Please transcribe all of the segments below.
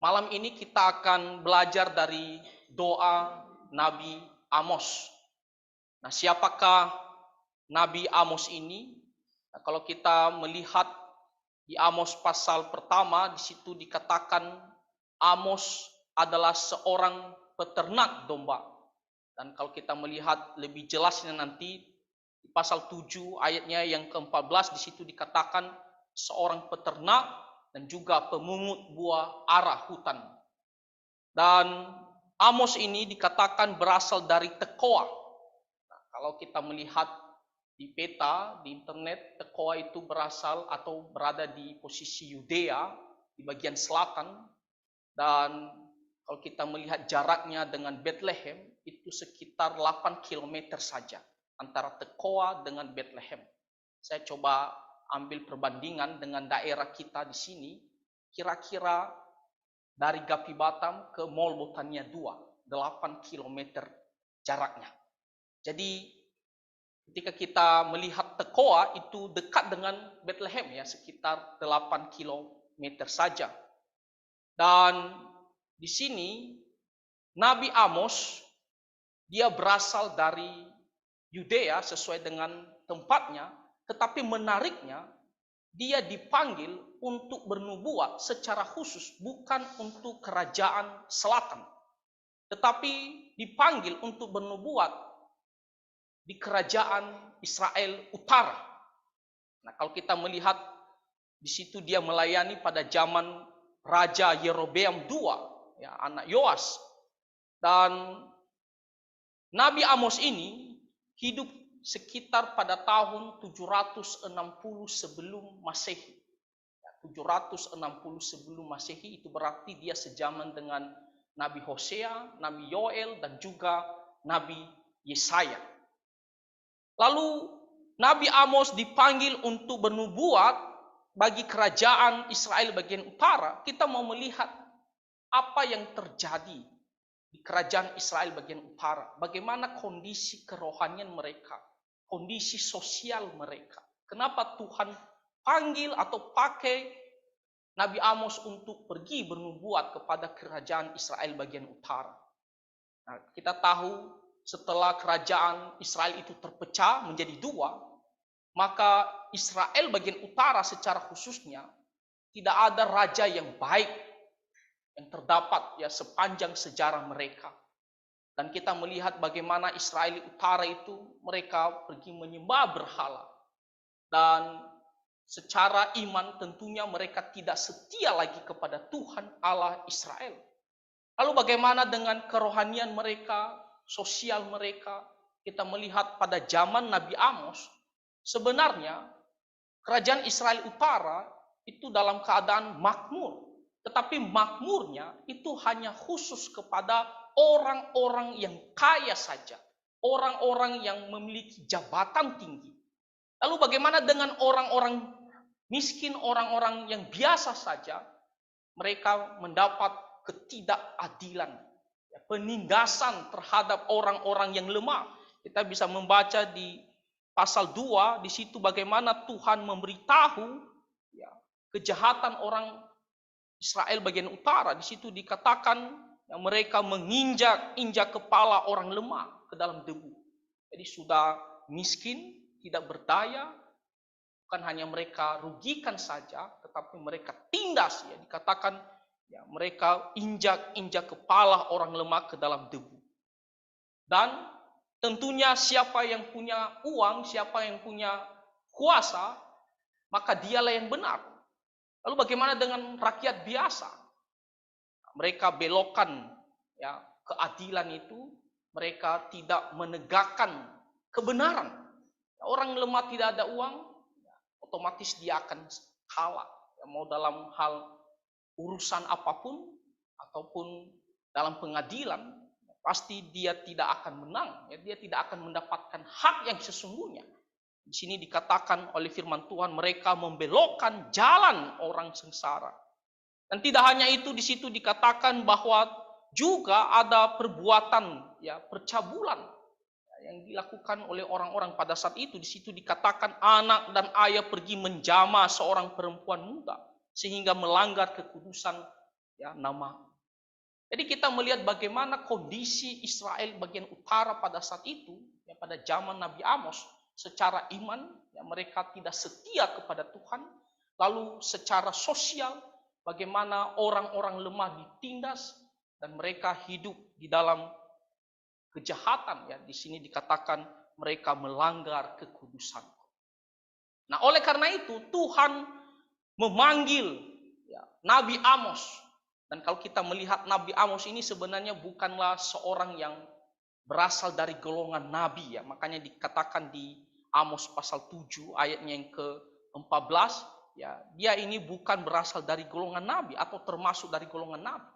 Malam ini kita akan belajar dari doa Nabi Amos. Nah, siapakah Nabi Amos ini? Nah, kalau kita melihat di Amos pasal pertama, di situ dikatakan Amos adalah seorang peternak domba. Dan kalau kita melihat lebih jelasnya nanti di pasal 7 ayatnya yang ke-14, di situ dikatakan seorang peternak dan juga pemungut buah arah hutan. Dan Amos ini dikatakan berasal dari Tekoa. Nah, kalau kita melihat di peta, di internet, Tekoa itu berasal atau berada di posisi Yudea, di bagian selatan. Dan kalau kita melihat jaraknya dengan Bethlehem, itu sekitar 8 km saja antara Tekoa dengan Bethlehem. Saya coba ambil perbandingan dengan daerah kita di sini, kira-kira dari Gapi Batam ke Mall Botania 2, 8 km jaraknya. Jadi ketika kita melihat Tekoa itu dekat dengan Bethlehem ya, sekitar 8 km saja. Dan di sini Nabi Amos dia berasal dari Yudea sesuai dengan tempatnya, tetapi menariknya dia dipanggil untuk bernubuat secara khusus, bukan untuk kerajaan selatan, tetapi dipanggil untuk bernubuat di kerajaan Israel utara. Nah, kalau kita melihat di situ dia melayani pada zaman Raja Yerobeam II, ya, anak Yoas. Dan Nabi Amos ini hidup sekitar pada tahun 760 sebelum Masehi. 760 sebelum Masehi itu berarti dia sejaman dengan Nabi Hosea, Nabi Yoel, dan juga Nabi Yesaya. Lalu Nabi Amos dipanggil untuk bernubuat bagi kerajaan Israel bagian utara. Kita mau melihat apa yang terjadi di kerajaan Israel bagian utara. Bagaimana kondisi kerohanian mereka, kondisi sosial mereka. Kenapa Tuhan panggil atau pakai Nabi Amos untuk pergi bernubuat kepada kerajaan Israel bagian utara. Nah, kita tahu setelah kerajaan Israel itu terpecah menjadi dua, maka Israel bagian utara secara khususnya tidak ada raja yang baik yang terdapat ya sepanjang sejarah mereka. Dan kita melihat bagaimana Israel utara itu mereka pergi menyembah berhala. Dan secara iman tentunya mereka tidak setia lagi kepada Tuhan Allah Israel. Lalu bagaimana dengan kerohanian mereka, sosial mereka? Kita melihat pada zaman Nabi Amos, sebenarnya kerajaan Israel utara itu dalam keadaan makmur. Tetapi makmurnya itu hanya khusus kepada orang-orang yang kaya saja. Orang-orang yang memiliki jabatan tinggi. Lalu bagaimana dengan orang-orang miskin, orang-orang yang biasa saja? Mereka mendapat ketidakadilan, penindasan terhadap orang-orang yang lemah. Kita bisa membaca di pasal 2, di situ bagaimana Tuhan memberitahu ya, kejahatan orang Israel bagian utara. Di situ dikatakan ya, mereka menginjak kepala orang lemah ke dalam debu. Jadi sudah miskin, tidak berdaya, bukan hanya mereka rugikan saja, tetapi mereka tindas. Ya, dikatakan ya, mereka injak kepala orang lemah ke dalam debu. Dan tentunya siapa yang punya uang, siapa yang punya kuasa, maka dialah yang benar. Lalu bagaimana dengan rakyat biasa? Mereka belokkan ya, keadilan itu, mereka tidak menegakkan kebenaran. Orang lemah tidak ada uang, otomatis dia akan kalah. Ya, mau dalam hal urusan apapun, ataupun dalam pengadilan, pasti dia tidak akan menang. Ya, dia tidak akan mendapatkan hak yang sesungguhnya. Di sini dikatakan oleh firman Tuhan, mereka membelokkan jalan orang sengsara. Dan tidak hanya itu, di situ dikatakan bahwa juga ada perbuatan ya percabulan yang dilakukan oleh orang-orang pada saat itu. Di situ dikatakan anak dan ayah pergi menjamah seorang perempuan muda sehingga melanggar kekudusan ya nama. Jadi kita melihat bagaimana kondisi Israel bagian utara pada saat itu, ya pada zaman Nabi Amos, secara iman ya mereka tidak setia kepada Tuhan, lalu secara sosial bagaimana orang-orang lemah ditindas dan mereka hidup di dalam kejahatan, ya di sini dikatakan mereka melanggar kekudusan. Nah, oleh karena itu Tuhan memanggil ya, Nabi Amos. Dan kalau kita melihat Nabi Amos ini sebenarnya bukanlah seorang yang berasal dari golongan nabi, ya. Makanya dikatakan di Amos pasal 7 ayatnya yang ke-14, ya, dia ini bukan berasal dari golongan nabi atau termasuk dari golongan nabi.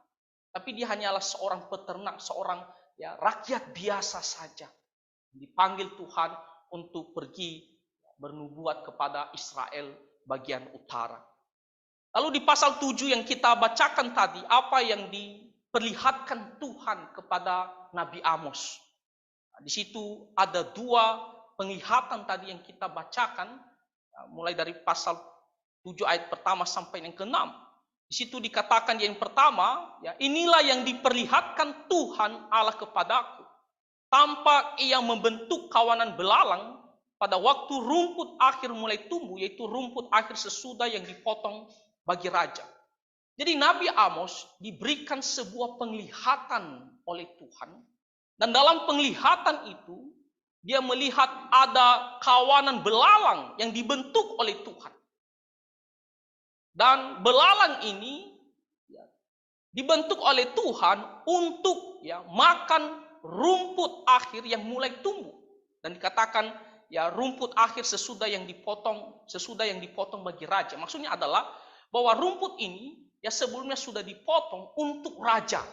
Tapi dia hanyalah seorang peternak, seorang ya rakyat biasa saja. Dipanggil Tuhan untuk pergi bernubuat kepada Israel bagian utara. Lalu di pasal 7 yang kita bacakan tadi, apa yang diperlihatkan Tuhan kepada Nabi Amos? Nah, di situ ada dua penglihatan tadi yang kita bacakan, mulai dari pasal 7 ayat pertama sampai yang ke-6. Di situ dikatakan yang pertama, ya, inilah yang diperlihatkan Tuhan Allah kepadaku. Tampak ia membentuk kawanan belalang pada waktu rumput akhir mulai tumbuh, yaitu rumput akhir sesudah yang dipotong bagi raja. Jadi Nabi Amos diberikan sebuah penglihatan oleh Tuhan. Dan dalam penglihatan itu, dia melihat ada kawanan belalang yang dibentuk oleh Tuhan. Dan belalang ini ya, dibentuk oleh Tuhan untuk ya makan rumput akhir yang mulai tumbuh. Dan dikatakan ya rumput akhir sesudah yang dipotong bagi raja. Maksudnya adalah bahwa rumput ini ya sebelumnya sudah dipotong untuk raja,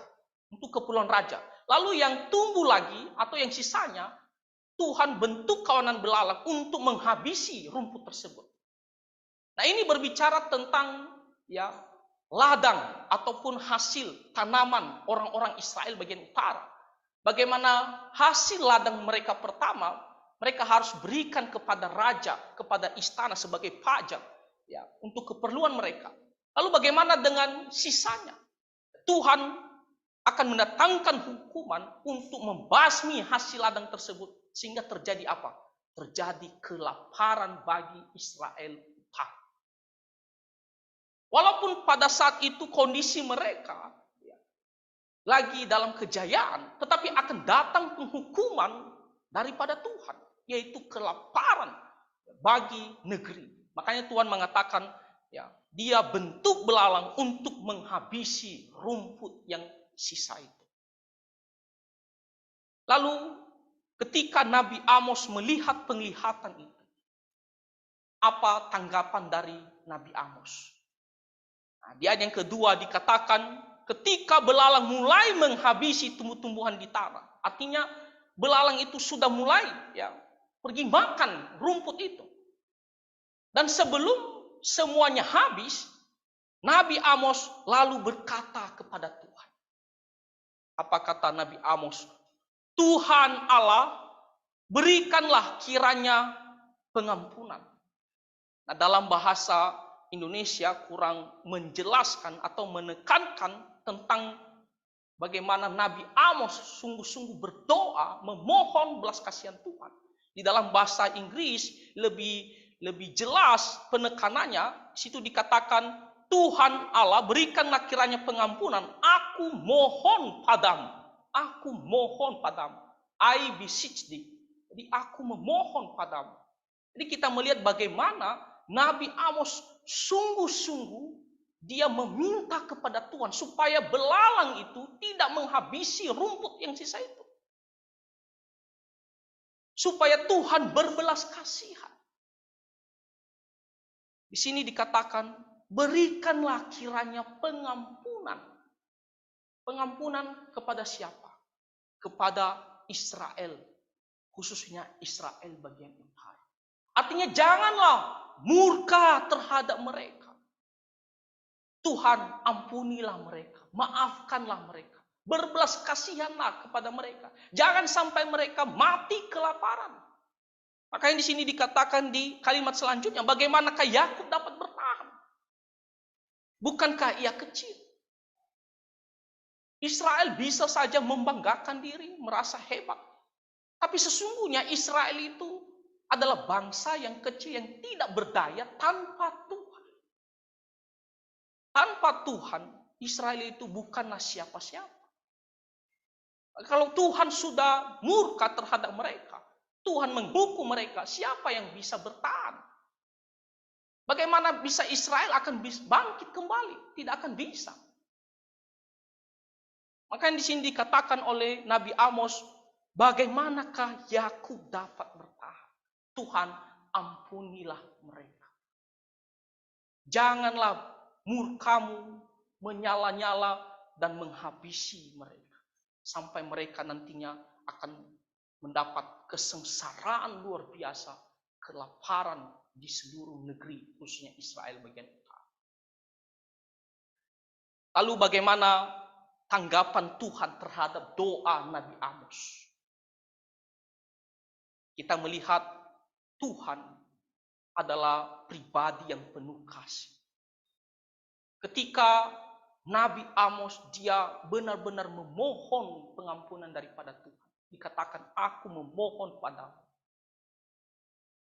untuk keperluan raja. Lalu yang tumbuh lagi atau yang sisanya Tuhan bentuk kawanan belalang untuk menghabisi rumput tersebut. Nah, ini berbicara tentang ya ladang ataupun hasil tanaman orang-orang Israel bagian utara. Bagaimana hasil ladang mereka pertama, mereka harus berikan kepada raja, kepada istana sebagai pajak ya untuk keperluan mereka. Lalu bagaimana dengan sisanya? Tuhan akan mendatangkan hukuman untuk membasmi hasil ladang tersebut sehingga terjadi apa? Terjadi kelaparan bagi Israel utara. Walaupun pada saat itu kondisi mereka ya, lagi dalam kejayaan, tetapi akan datang penghukuman daripada Tuhan, yaitu kelaparan bagi negeri. Makanya Tuhan mengatakan, ya, dia bentuk belalang untuk menghabisi rumput yang sisa itu. Lalu ketika Nabi Amos melihat penglihatan itu, apa tanggapan dari Nabi Amos? Nah, di ayat yang kedua dikatakan ketika belalang mulai menghabisi tumbuh-tumbuhan di tanah. Artinya belalang itu sudah mulai ya pergi makan rumput itu. Dan sebelum semuanya habis, Nabi Amos lalu berkata kepada Tuhan. Apa kata Nabi Amos? Tuhan Allah, berikanlah kiranya pengampunan. Nah, dalam bahasa Indonesia kurang menjelaskan atau menekankan tentang bagaimana Nabi Amos sungguh-sungguh berdoa memohon belas kasihan Tuhan. Di dalam bahasa Inggris lebih jelas penekanannya, situ dikatakan Tuhan Allah berikanlah kiranya pengampunan. Aku mohon padamu. Aku mohon padamu. I beseech thee. Jadi aku memohon padamu. Jadi kita melihat bagaimana Nabi Amos sungguh-sungguh dia meminta kepada Tuhan supaya belalang itu tidak menghabisi rumput yang sisa itu. Supaya Tuhan berbelas kasihan. Di sini dikatakan, berikanlah kiranya pengampunan. Pengampunan kepada siapa? Kepada Israel. Khususnya Israel bagian utara. Artinya janganlah murka terhadap mereka. Tuhan ampunilah mereka, maafkanlah mereka, berbelas kasihanlah kepada mereka. Jangan sampai mereka mati kelaparan. Makanya di sini dikatakan di kalimat selanjutnya, bagaimanakah Yakub dapat bertahan? Bukankah ia kecil? Israel bisa saja membanggakan diri, merasa hebat. Tapi sesungguhnya Israel itu adalah bangsa yang kecil yang tidak berdaya tanpa Tuhan. Tanpa Tuhan, Israel itu bukanlah siapa-siapa. Kalau Tuhan sudah murka terhadap mereka, Tuhan menghukum mereka, siapa yang bisa bertahan? Bagaimana bisa Israel akan bangkit kembali? Tidak akan bisa. Makanya di sini dikatakan oleh Nabi Amos, bagaimanakah Yakub dapat bertahan? Tuhan, ampunilah mereka. Janganlah murkamu menyala-nyala dan menghabisi mereka. Sampai mereka nantinya akan mendapat kesengsaraan luar biasa, kelaparan di seluruh negeri, khususnya Israel bagian utara. Lalu bagaimana tanggapan Tuhan terhadap doa Nabi Amos? Kita melihat Tuhan adalah pribadi yang penuh kasih. Ketika Nabi Amos dia benar-benar memohon pengampunan daripada Tuhan. Dikatakan, aku memohon padamu.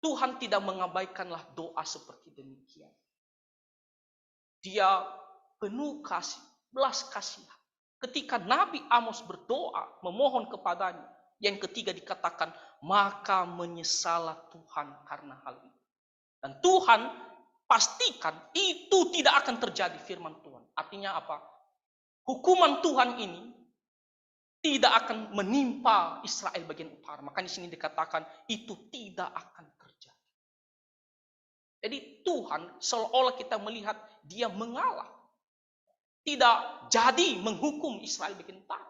Tuhan tidak mengabaikanlah doa seperti demikian. Dia penuh kasih, belas kasihan. Ketika Nabi Amos berdoa, memohon kepadanya, yang ketiga dikatakan, maka menyesalah Tuhan karena hal itu. Dan Tuhan pastikan itu tidak akan terjadi, firman Tuhan. Artinya apa? Hukuman Tuhan ini tidak akan menimpa Israel bagian utara. Maka di sini dikatakan itu tidak akan terjadi. Jadi Tuhan seolah-olah kita melihat dia mengalah. Tidak jadi menghukum Israel bagian utara.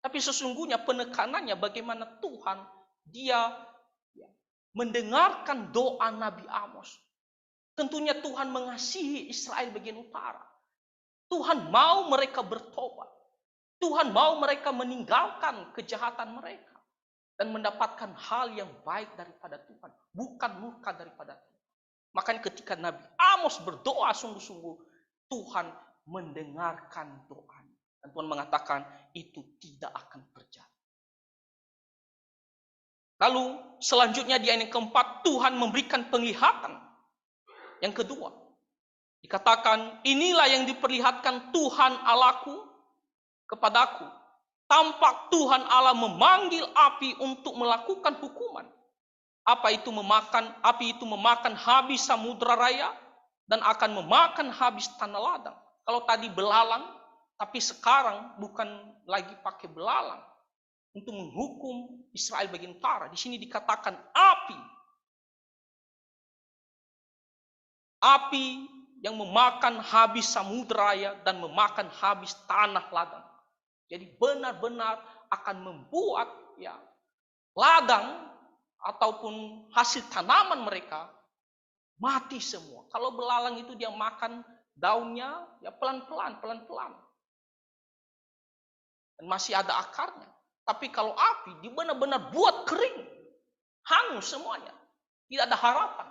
Tapi sesungguhnya penekanannya bagaimana Tuhan dia mendengarkan doa Nabi Amos. Tentunya Tuhan mengasihi Israel bagian utara. Tuhan mau mereka bertobat. Tuhan mau mereka meninggalkan kejahatan mereka. Dan mendapatkan hal yang baik daripada Tuhan. Bukan murka daripada Tuhan. Makanya ketika Nabi Amos berdoa sungguh-sungguh, Tuhan mendengarkan doanya. Dan Tuhan mengatakan itu tidak akan terjadi. Lalu selanjutnya di ayat yang keempat, Tuhan memberikan penglihatan. Yang kedua, dikatakan, inilah yang diperlihatkan Tuhan Allahku kepadaku. Tampak Tuhan Allah memanggil api untuk melakukan hukuman. Api itu memakan habis samudra raya dan akan memakan habis tanah ladang. Kalau tadi belalang, tapi sekarang bukan lagi pakai belalang untuk menghukum Israel bagian utara. Di sini dikatakan api. Api yang memakan habis samudra raya dan memakan habis tanah ladang. Jadi benar-benar akan membuat ladang ataupun hasil tanaman mereka mati semua. Kalau belalang itu dia makan daunnya pelan-pelan. Dan masih ada akarnya. Tapi kalau api dia benar-benar buat kering. Hangus semuanya. Tidak ada harapan.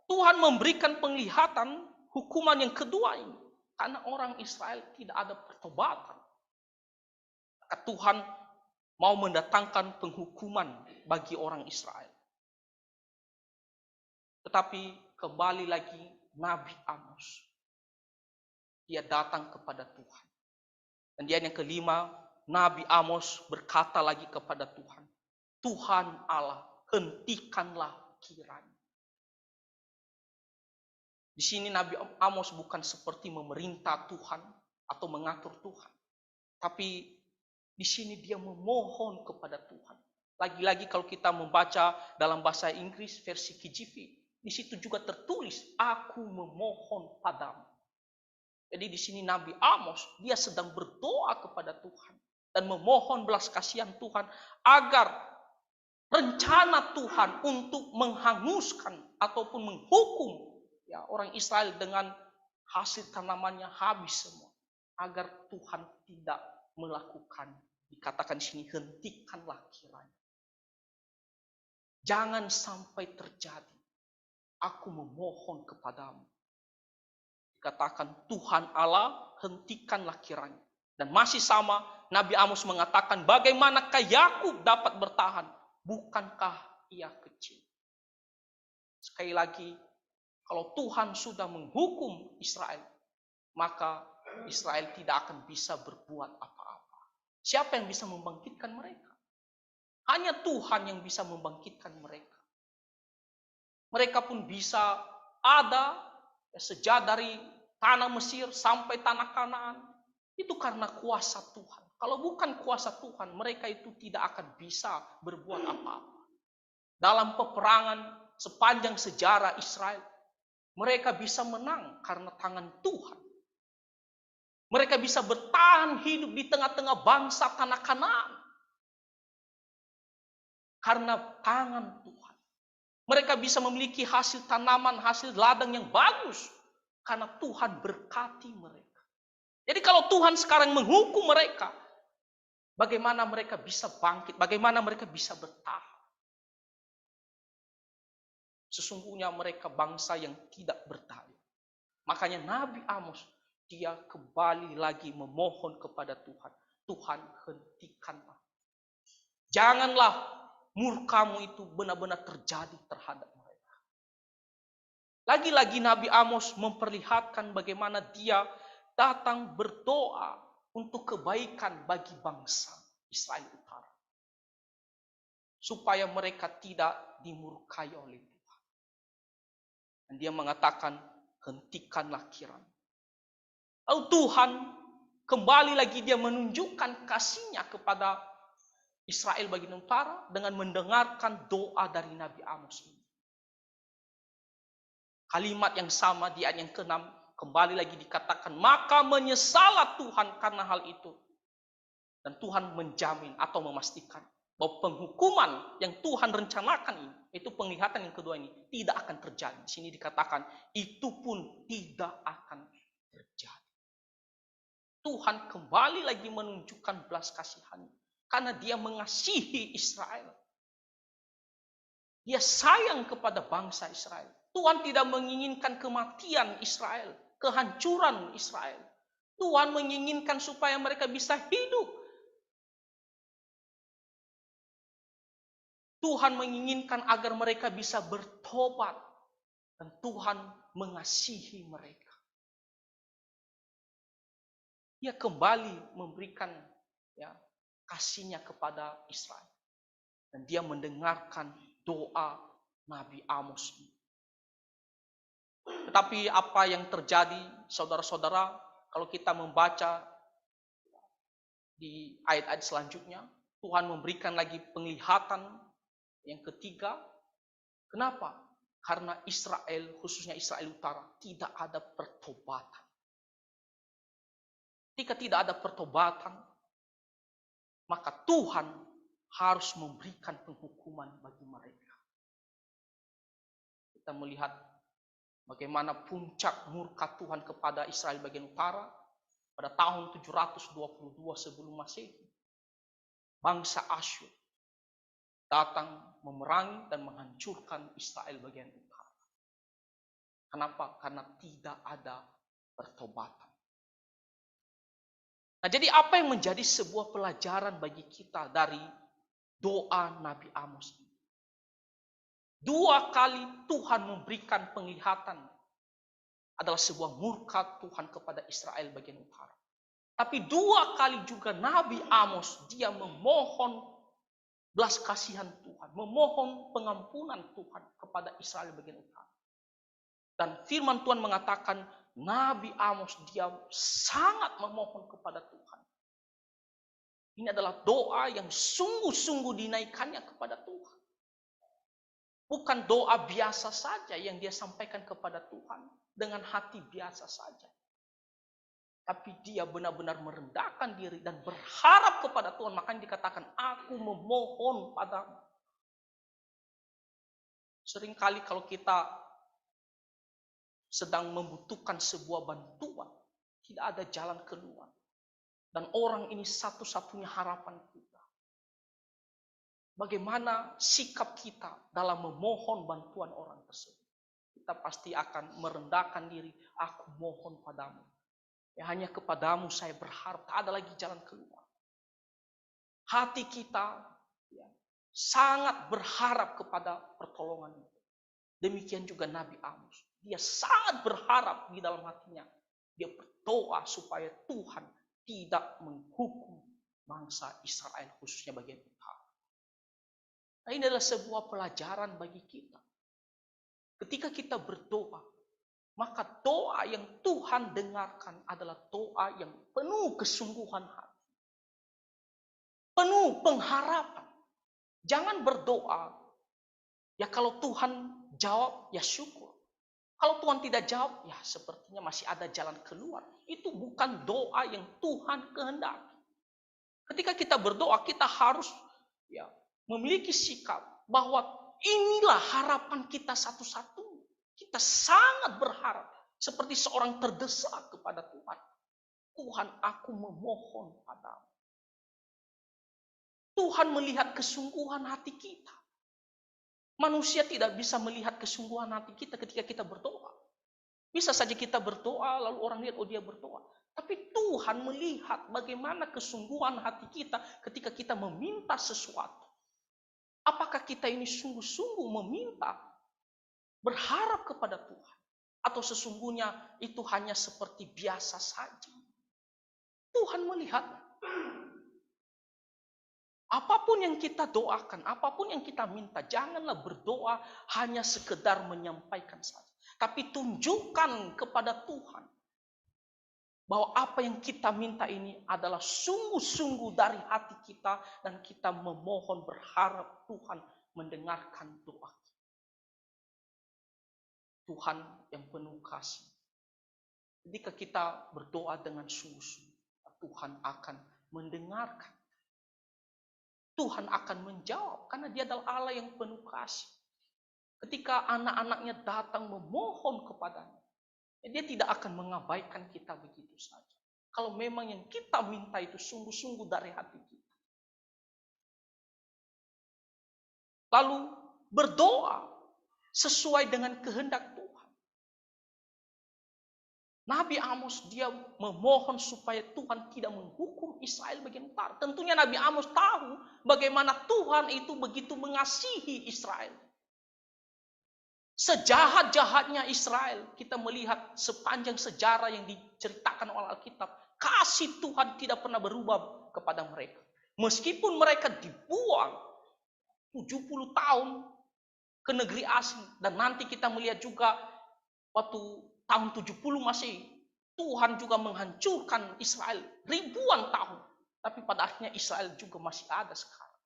Tuhan memberikan penglihatan hukuman yang kedua ini. Karena orang Israel tidak ada pertobatan. Maka Tuhan mau mendatangkan penghukuman bagi orang Israel. Tetapi kembali lagi Nabi Amos. Dia datang kepada Tuhan. Dan dia yang kelima, Nabi Amos berkata lagi kepada Tuhan. Tuhan Allah, hentikanlah kiranya. Di sini Nabi Amos bukan seperti memerintah Tuhan atau mengatur Tuhan. Tapi di sini dia memohon kepada Tuhan. Lagi-lagi kalau kita membaca dalam bahasa Inggris versi KJV, di situ juga tertulis, aku memohon padamu. Jadi di sini Nabi Amos, dia sedang berdoa kepada Tuhan. Dan memohon belas kasihan Tuhan agar rencana Tuhan untuk menghanguskan ataupun menghukum orang Israel dengan hasil tanamannya habis semua. Agar Tuhan tidak melakukan. Dikatakan di sini, hentikanlah kiranya. Jangan sampai terjadi. Aku memohon kepadamu. Dikatakan Tuhan Allah, hentikanlah kiranya. Dan masih sama, Nabi Amos mengatakan, bagaimanakah Yakub dapat bertahan? Bukankah ia kecil? Sekali lagi, kalau Tuhan sudah menghukum Israel, maka Israel tidak akan bisa berbuat apa-apa. Siapa yang bisa membangkitkan mereka? Hanya Tuhan yang bisa membangkitkan mereka. Mereka pun bisa ada sejak dari tanah Mesir sampai tanah Kanaan. Itu karena kuasa Tuhan. Kalau bukan kuasa Tuhan, mereka itu tidak akan bisa berbuat apa-apa. Dalam peperangan sepanjang sejarah Israel, mereka bisa menang karena tangan Tuhan. Mereka bisa bertahan hidup di tengah-tengah bangsa tanah Kanaan karena tangan Tuhan. Mereka bisa memiliki hasil tanaman, hasil ladang yang bagus karena Tuhan berkati mereka. Jadi kalau Tuhan sekarang menghukum mereka, bagaimana mereka bisa bangkit? Bagaimana mereka bisa bertahan? Sesungguhnya mereka bangsa yang tidak berdaya. Makanya Nabi Amos, dia kembali lagi memohon kepada Tuhan. Tuhan, hentikanlah. Janganlah murkamu itu benar-benar terjadi terhadap mereka. Lagi-lagi Nabi Amos memperlihatkan bagaimana dia datang berdoa untuk kebaikan bagi bangsa Israel Utara. Supaya mereka tidak dimurkai oleh Tuhan. Dan dia mengatakan, hentikanlah kiranya. Lalu Tuhan kembali lagi dia menunjukkan kasihnya kepada Israel bagian utara dengan mendengarkan doa dari Nabi Amos ini. Kalimat yang sama di ayat yang ke-6 kembali lagi dikatakan, maka menyesallah Tuhan karena hal itu. Dan Tuhan menjamin atau memastikan bahwa penghukuman yang Tuhan rencanakan ini, itu penglihatan yang kedua ini, tidak akan terjadi. Di sini dikatakan, itu pun tidak akan terjadi. Tuhan kembali lagi menunjukkan belas kasihannya. Karena dia mengasihi Israel. Dia sayang kepada bangsa Israel. Tuhan tidak menginginkan kematian Israel, kehancuran Israel. Tuhan menginginkan supaya mereka bisa hidup. Tuhan menginginkan agar mereka bisa bertobat. Dan Tuhan mengasihi mereka. Dia kembali memberikan kasihnya kepada Israel. Dan dia mendengarkan doa Nabi Amos ini. Tetapi apa yang terjadi, saudara-saudara, kalau kita membaca di ayat-ayat selanjutnya, Tuhan memberikan lagi penglihatan yang ketiga. Kenapa? Karena Israel, khususnya Israel Utara, tidak ada pertobatan. Ketika tidak ada pertobatan, maka Tuhan harus memberikan penghukuman bagi mereka. Kita melihat bagaimana puncak murka Tuhan kepada Israel bagian utara pada tahun 722 sebelum Masehi. Bangsa Asyur datang memerangi dan menghancurkan Israel bagian utara. Kenapa? Karena tidak ada pertobatan. Nah, jadi apa yang menjadi sebuah pelajaran bagi kita dari doa Nabi Amos ini? 2 kali Tuhan memberikan penglihatan adalah sebuah murka Tuhan kepada Israel bagian utara. Tapi 2 kali juga Nabi Amos dia memohon belas kasihan Tuhan, memohon pengampunan Tuhan kepada Israel bagian utara. Dan firman Tuhan mengatakan Nabi Amos dia sangat memohon kepada Tuhan. Ini adalah doa yang sungguh-sungguh dinaikkannya kepada Tuhan. Bukan doa biasa saja yang dia sampaikan kepada Tuhan dengan hati biasa saja. Tapi dia benar-benar merendahkan diri dan berharap kepada Tuhan. Makanya dikatakan, aku memohon padamu. Seringkali kalau kita sedang membutuhkan sebuah bantuan, tidak ada jalan keluar. Dan orang ini satu-satunya harapan kita. Bagaimana sikap kita dalam memohon bantuan orang tersebut? Kita pasti akan merendahkan diri, aku mohon padamu. Ya, hanya kepadamu saya berharap, tak ada lagi jalan keluar. Hati kita ya, sangat berharap kepada pertolongan itu. Demikian juga Nabi Amos. Dia sangat berharap di dalam hatinya. Dia berdoa supaya Tuhan tidak menghukum bangsa Israel, khususnya bagian utara. Nah, ini adalah sebuah pelajaran bagi kita. Ketika kita berdoa, maka doa yang Tuhan dengarkan adalah doa yang penuh kesungguhan hati. Penuh pengharapan. Jangan berdoa, ya kalau Tuhan jawab, ya syukur. Kalau Tuhan tidak jawab, ya sepertinya masih ada jalan keluar. Itu bukan doa yang Tuhan kehendaki. Ketika kita berdoa, kita harus ya memiliki sikap bahwa inilah harapan kita satu-satunya. Kita sangat berharap seperti seorang terdesak kepada Tuhan. Tuhan, aku memohon padamu. Tuhan melihat kesungguhan hati kita. Manusia tidak bisa melihat kesungguhan hati kita ketika kita berdoa. Bisa saja kita berdoa, lalu orang lihat, oh dia berdoa. Tapi Tuhan melihat bagaimana kesungguhan hati kita ketika kita meminta sesuatu. Apakah kita ini sungguh-sungguh meminta, berharap kepada Tuhan? Atau sesungguhnya itu hanya seperti biasa saja? Tuhan melihat. Apapun yang kita doakan, apapun yang kita minta, janganlah berdoa hanya sekedar menyampaikan saja. Tapi tunjukkan kepada Tuhan bahwa apa yang kita minta ini adalah sungguh-sungguh dari hati kita dan kita memohon berharap Tuhan mendengarkan doa kita. Tuhan yang penuh kasih. Ketika kita berdoa dengan sungguh-sungguh, Tuhan akan mendengarkan. Tuhan akan menjawab karena Dia adalah Allah yang penuh kasih. Ketika anak-anaknya datang memohon kepadanya, Dia tidak akan mengabaikan kita begitu saja. Kalau memang yang kita minta itu sungguh-sungguh dari hati kita. Lalu berdoa sesuai dengan kehendak Tuhan. Nabi Amos dia memohon supaya Tuhan tidak menghukum Israel bagian utara. Tentunya Nabi Amos tahu bagaimana Tuhan itu begitu mengasihi Israel. Sejahat-jahatnya Israel, kita melihat sepanjang sejarah yang diceritakan oleh Alkitab, kasih Tuhan tidak pernah berubah kepada mereka. Meskipun mereka dibuang 70 tahun ke negeri asing, dan nanti kita melihat juga waktu tahun 70 masih Tuhan juga menghancurkan Israel ribuan tahun. Tapi pada akhirnya Israel juga masih ada sekarang.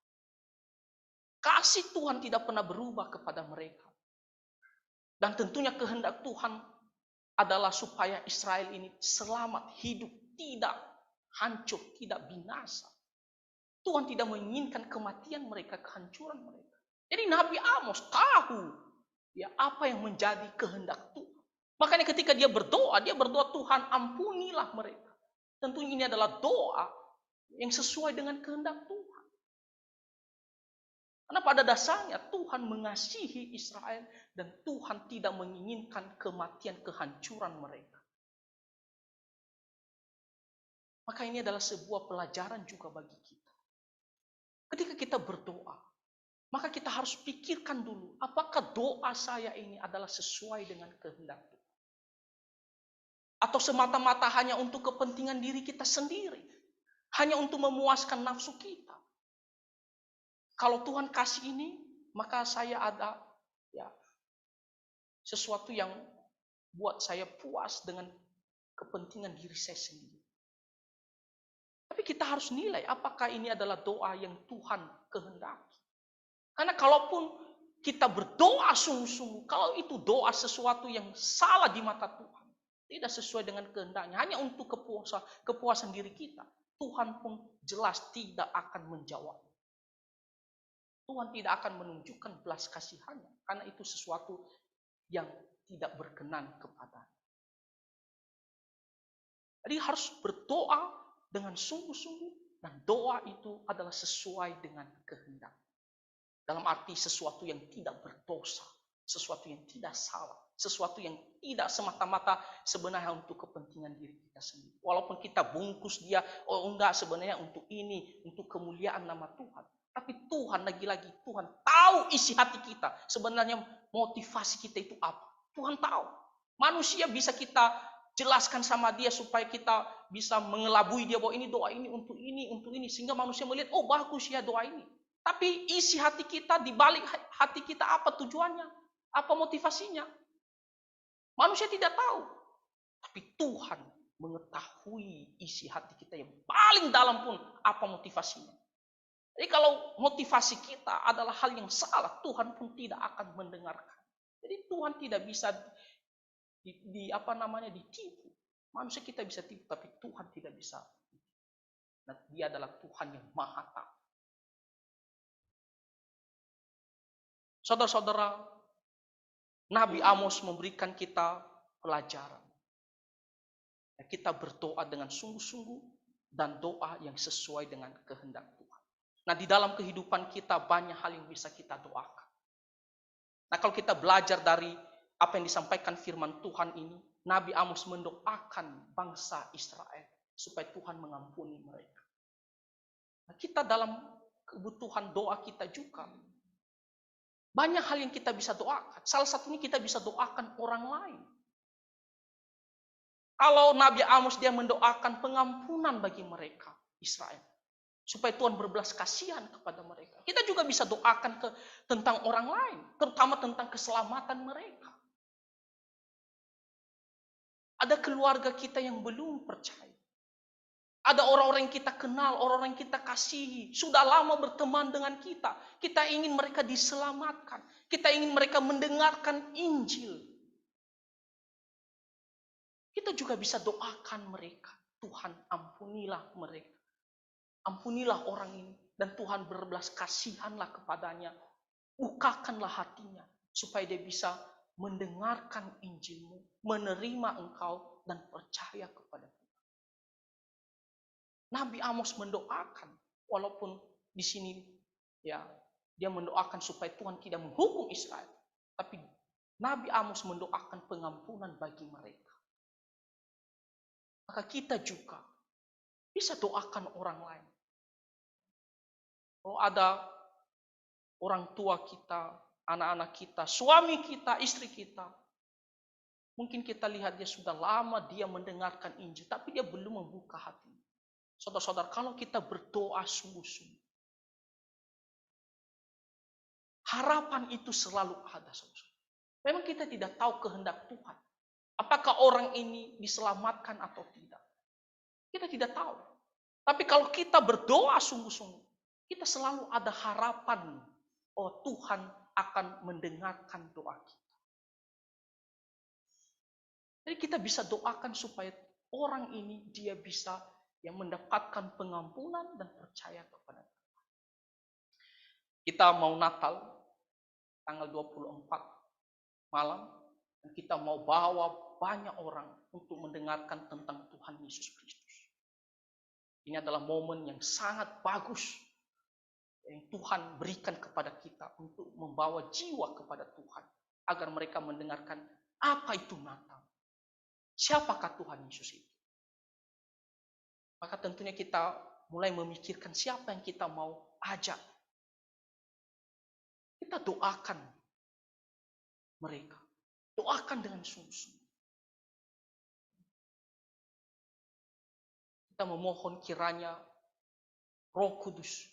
Kasih Tuhan tidak pernah berubah kepada mereka. Dan tentunya kehendak Tuhan adalah supaya Israel ini selamat hidup, tidak hancur, tidak binasa. Tuhan tidak menginginkan kematian mereka, kehancuran mereka. Jadi Nabi Amos tahu ya apa yang menjadi kehendak Tuhan. Makanya ketika dia berdoa Tuhan ampunilah mereka. Tentunya ini adalah doa yang sesuai dengan kehendak Tuhan. Karena pada dasarnya Tuhan mengasihi Israel dan Tuhan tidak menginginkan kematian, kehancuran mereka. Maka ini adalah sebuah pelajaran juga bagi kita. Ketika kita berdoa, maka kita harus pikirkan dulu, apakah doa saya ini adalah sesuai dengan kehendak Tuhan? Atau semata-mata hanya untuk kepentingan diri kita sendiri. Hanya untuk memuaskan nafsu kita. Kalau Tuhan kasih ini, maka saya ada ya sesuatu yang buat saya puas dengan kepentingan diri saya sendiri. Tapi kita harus nilai apakah ini adalah doa yang Tuhan kehendaki. Karena kalaupun kita berdoa sungguh-sungguh, kalau itu doa sesuatu yang salah di mata Tuhan, tidak sesuai dengan kehendaknya, hanya untuk kepuasan diri kita, Tuhan pun jelas tidak akan menjawab. Tuhan tidak akan menunjukkan belas kasihannya, karena itu sesuatu yang tidak berkenan kepadanya. Jadi harus berdoa dengan sungguh-sungguh, dan doa itu adalah sesuai dengan kehendak. Dalam arti sesuatu yang tidak berdosa, sesuatu yang tidak salah, sesuatu yang tidak semata-mata sebenarnya untuk kepentingan diri kita sendiri. Walaupun kita bungkus dia, oh enggak, sebenarnya untuk ini, untuk kemuliaan nama Tuhan. Tapi Tuhan, lagi-lagi Tuhan tahu isi hati kita. Sebenarnya motivasi kita itu apa? Tuhan tahu. Manusia bisa kita jelaskan sama dia supaya kita bisa mengelabui dia bahwa ini doa ini untuk ini, untuk ini. Sehingga manusia melihat, oh bagus ya doa ini. Tapi isi hati kita, di balik hati kita apa tujuannya? Apa motivasinya? Manusia tidak tahu. Tapi Tuhan mengetahui isi hati kita yang paling dalam pun apa motivasinya. Jadi kalau motivasi kita adalah hal yang salah, Tuhan pun tidak akan mendengarkan. Jadi Tuhan tidak bisa ditipu. Manusia kita bisa tipu, tapi Tuhan tidak bisa. Nah, dia adalah Tuhan yang maha tahu. Saudara-saudara, Nabi Amos memberikan kita pelajaran. Kita berdoa dengan sungguh-sungguh dan doa yang sesuai dengan kehendak Tuhan. Nah, di dalam kehidupan kita banyak hal yang bisa kita doakan. Nah, kalau kita belajar dari apa yang disampaikan firman Tuhan ini, Nabi Amos mendoakan bangsa Israel supaya Tuhan mengampuni mereka. Nah, kita dalam kebutuhan doa kita juga banyak hal yang kita bisa doakan. Salah satunya kita bisa doakan orang lain. Kalau Nabi Amos dia mendoakan pengampunan bagi mereka Israel, supaya Tuhan berbelas kasihan kepada mereka. Kita juga bisa doakan tentang orang lain, terutama tentang keselamatan mereka. Ada keluarga kita yang belum percaya. Ada orang-orang yang kita kenal, orang-orang yang kita kasihi, sudah lama berteman dengan kita. Kita ingin mereka diselamatkan. Kita ingin mereka mendengarkan Injil. Kita juga bisa doakan mereka. Tuhan, ampunilah mereka. Ampunilah orang ini. Dan Tuhan berbelas kasihanlah kepadanya. Bukakanlah hatinya. Supaya dia bisa mendengarkan Injilmu. Menerima engkau dan percaya kepada Tuhan. Nabi Amos mendoakan. Walaupun di sini ya dia mendoakan supaya Tuhan tidak menghukum Israel. Tapi Nabi Amos mendoakan pengampunan bagi mereka. Maka kita juga bisa doakan orang lain. Oh, ada orang tua kita, anak-anak kita, suami kita, istri kita. Mungkin kita lihat dia sudah lama dia mendengarkan Injil, tapi dia belum membuka hati. Saudara-saudara, kalau kita berdoa sungguh-sungguh, harapan itu selalu ada, saudara. Memang kita tidak tahu kehendak Tuhan. Apakah orang ini diselamatkan atau tidak? Kita tidak tahu. Tapi kalau kita berdoa sungguh-sungguh, kita selalu ada harapan, oh Tuhan akan mendengarkan doa kita. Jadi kita bisa doakan supaya orang ini dia bisa yang mendapatkan pengampunan dan percaya kepada Tuhan. Kita mau Natal tanggal 24 malam, dan kita mau bawa banyak orang untuk mendengarkan tentang Tuhan Yesus Kristus. Ini adalah momen yang sangat bagus yang Tuhan berikan kepada kita untuk membawa jiwa kepada Tuhan agar mereka mendengarkan apa itu Natal. Siapakah Tuhan Yesus itu? Maka tentunya kita mulai memikirkan siapa yang kita mau ajak. Kita doakan mereka. Doakan dengan sungguh-sungguh. Kita memohon kiranya Roh Kudus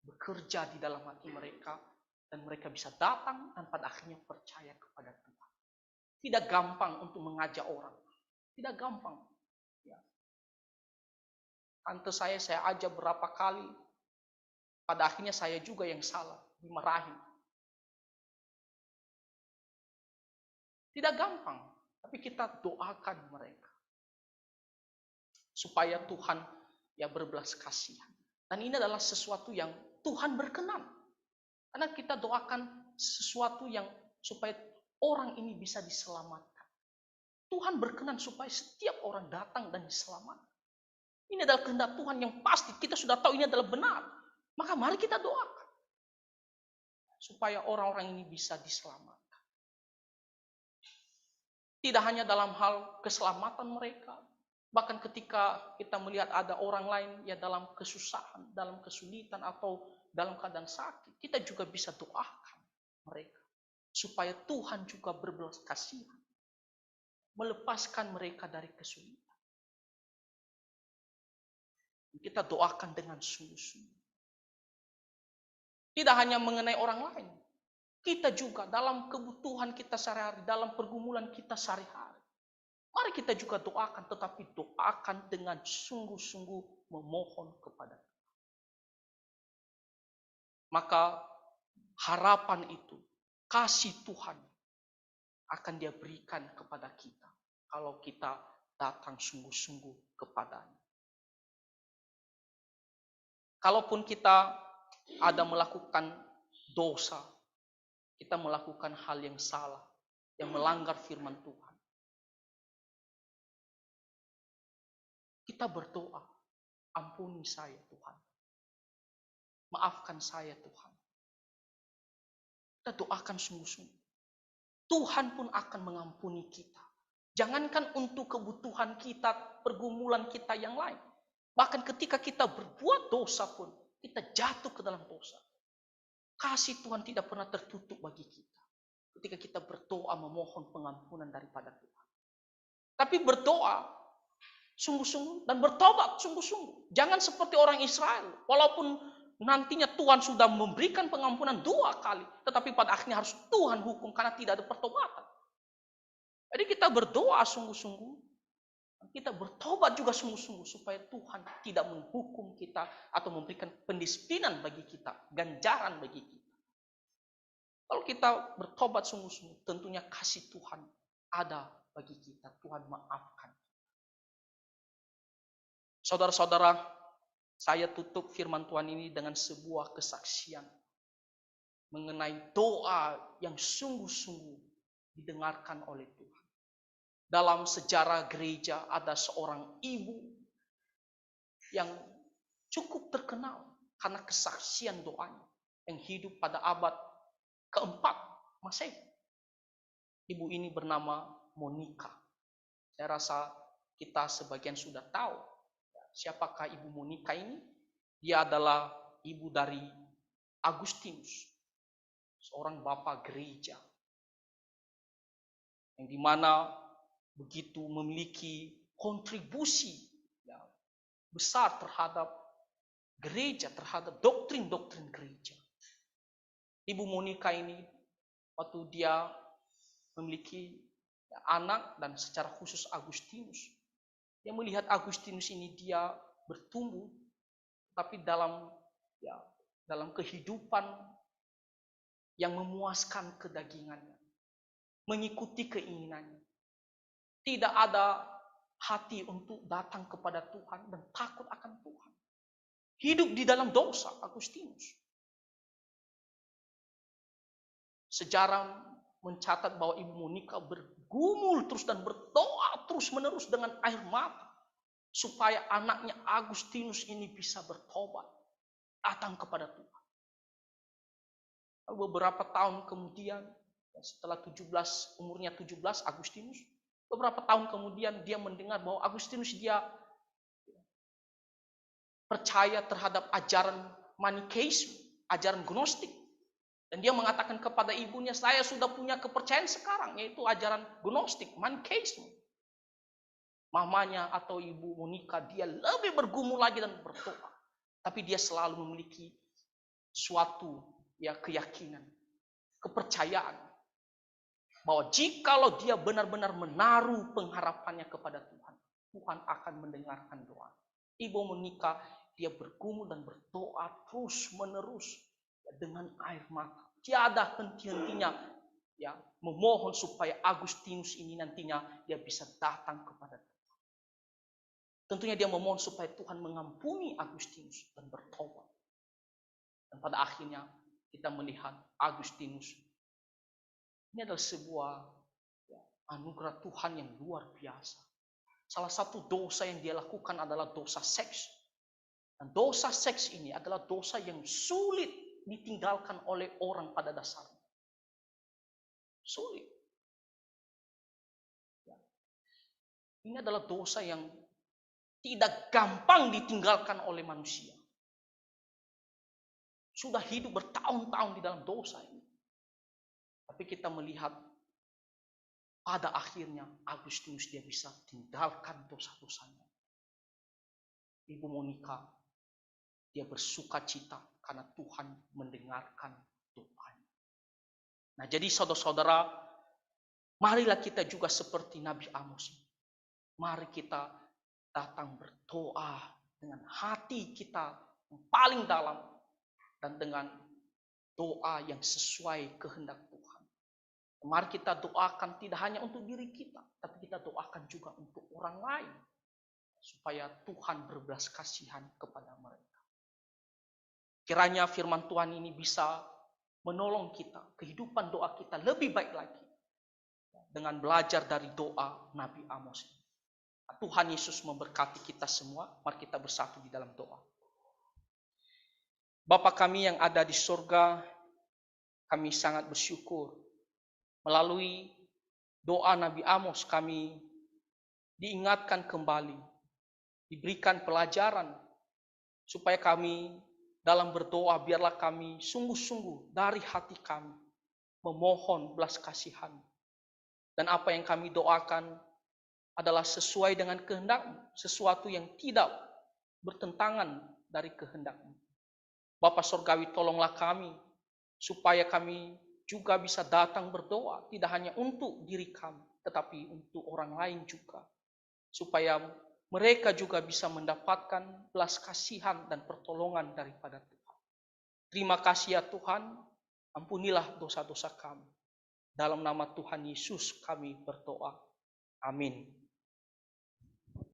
bekerja di dalam hati mereka dan mereka bisa datang dan pada akhirnya percaya kepada Tuhan. Tidak gampang untuk mengajak orang. Tidak gampang. Tante saya ajak berapa kali. Pada akhirnya saya juga yang salah. Dimarahi. Tidak gampang. Tapi kita doakan mereka. Supaya Tuhan berbelas kasihan. Dan ini adalah sesuatu yang Tuhan berkenan. Karena kita doakan sesuatu yang supaya orang ini bisa diselamatkan. Tuhan berkenan supaya setiap orang datang dan diselamatkan. Ini adalah kehendak Tuhan yang pasti. Kita sudah tahu ini adalah benar. Maka mari kita doakan. Supaya orang-orang ini bisa diselamatkan. Tidak hanya dalam hal keselamatan mereka, bahkan ketika kita melihat ada orang lain ya dalam kesusahan, dalam kesulitan atau dalam keadaan sakit, kita juga bisa doakan mereka supaya Tuhan juga berbelas kasihan, melepaskan mereka dari kesulitan. Kita doakan dengan sungguh-sungguh. Tidak hanya mengenai orang lain, kita juga dalam kebutuhan kita sehari-hari, dalam pergumulan kita sehari-hari. Mari kita juga doakan, tetapi doakan dengan sungguh-sungguh memohon kepada Tuhan. Maka harapan itu, kasih Tuhan akan Dia berikan kepada kita kalau kita datang sungguh-sungguh kepadanya. Kalaupun kita ada melakukan dosa, kita melakukan hal yang salah, yang melanggar firman Tuhan, kita berdoa, ampuni saya Tuhan, maafkan saya Tuhan. Kita doakan sungguh-sungguh. Tuhan pun akan mengampuni kita. Jangankan untuk kebutuhan kita, pergumulan kita yang lain. Bahkan ketika kita berbuat dosa pun, kita jatuh ke dalam dosa. Kasih Tuhan tidak pernah tertutup bagi kita. Ketika kita berdoa memohon pengampunan daripada Tuhan. Tapi berdoa sungguh-sungguh dan bertobat sungguh-sungguh. Jangan seperti orang Israel. Walaupun nantinya Tuhan sudah memberikan pengampunan 2 kali. Tetapi pada akhirnya harus Tuhan hukum karena tidak ada pertobatan. Jadi kita berdoa sungguh-sungguh. Kita bertobat juga sungguh-sungguh supaya Tuhan tidak menghukum kita atau memberikan pendisiplinan bagi kita, ganjaran bagi kita. Kalau kita bertobat sungguh-sungguh, tentunya kasih Tuhan ada bagi kita. Tuhan maafkan. Saudara-saudara, saya tutup firman Tuhan ini dengan sebuah kesaksian mengenai doa yang sungguh-sungguh didengarkan oleh Tuhan. Dalam sejarah gereja ada seorang ibu yang cukup terkenal karena kesaksian doanya yang hidup pada abad keempat Masehi. Ibu ini bernama Monica. Saya rasa kita sebagian sudah tahu siapakah Ibu Monica ini. Dia adalah ibu dari Agustinus, seorang bapak gereja yang dimana begitu memiliki kontribusi besar terhadap gereja, terhadap doktrin-doktrin gereja. Ibu Monica ini waktu dia memiliki anak dan secara khusus Agustinus, dia melihat Agustinus ini dia bertumbuh, tapi dalam kehidupan yang memuaskan kedagingannya, mengikuti keinginannya. Tidak ada hati untuk datang kepada Tuhan dan takut akan Tuhan. Hidup di dalam dosa Agustinus. Sejarah mencatat bahwa Ibu Monica bergumul terus dan berdoa terus menerus dengan air mata supaya anaknya Agustinus ini bisa bertobat, datang kepada Tuhan. Beberapa tahun kemudian, setelah umurnya 17 Agustinus, beberapa tahun kemudian dia mendengar bahwa Agustinus dia percaya terhadap ajaran Manikeisme, ajaran Gnostik. Dan dia mengatakan kepada ibunya, saya sudah punya kepercayaan sekarang, yaitu ajaran Gnostik, Manikeisme. Mamanya atau Ibu Monica, dia lebih bergumul lagi dan berdoa. Tapi dia selalu memiliki suatu keyakinan, kepercayaan. Bahwa jikalau dia benar-benar menaruh pengharapannya kepada Tuhan, Tuhan akan mendengarkan doa. Ibu Monica, dia bergumul dan berdoa terus menerus dengan air mata. Tiada henti-hentinya memohon supaya Agustinus ini nantinya dia bisa datang kepada Tuhan. Tentunya dia memohon supaya Tuhan mengampuni Agustinus dan bertobat. Dan pada akhirnya kita melihat Agustinus ini adalah sebuah anugerah Tuhan yang luar biasa. Salah satu dosa yang dia lakukan adalah dosa seks. Dan dosa seks ini adalah dosa yang sulit ditinggalkan oleh orang pada dasarnya. Sulit. Ini adalah dosa yang tidak gampang ditinggalkan oleh manusia. Sudah hidup bertahun-tahun di dalam dosa ini. Tapi kita melihat pada akhirnya Agustinus dia bisa tinggalkan dosa-dosanya. Ibu Monica, dia bersuka cita karena Tuhan mendengarkan doanya. Nah, jadi saudara-saudara, marilah kita juga seperti Nabi Amos. Mari kita datang berdoa dengan hati kita yang paling dalam dan dengan doa yang sesuai kehendak Tuhan. Mari kita doakan tidak hanya untuk diri kita, tapi kita doakan juga untuk orang lain, supaya Tuhan berbelas kasihan kepada mereka. Kiranya firman Tuhan ini bisa menolong kita, kehidupan doa kita lebih baik lagi, dengan belajar dari doa Nabi Amos. Tuhan Yesus memberkati kita semua. Mari kita bersatu di dalam doa. Bapa kami yang ada di surga, kami sangat bersyukur. Melalui doa Nabi Amos kami diingatkan kembali, diberikan pelajaran, supaya kami dalam berdoa biarlah kami sungguh-sungguh dari hati kami memohon belas kasihan. Dan apa yang kami doakan adalah sesuai dengan kehendak-Mu, sesuatu yang tidak bertentangan dari kehendak-Mu. Bapa Surgawi, tolonglah kami supaya kami juga bisa datang berdoa, tidak hanya untuk diri kami, tetapi untuk orang lain juga, supaya mereka juga bisa mendapatkan belas kasihan dan pertolongan daripada Tuhan. Terima kasih ya Tuhan, ampunilah dosa-dosa kami. Dalam nama Tuhan Yesus kami berdoa. Amin.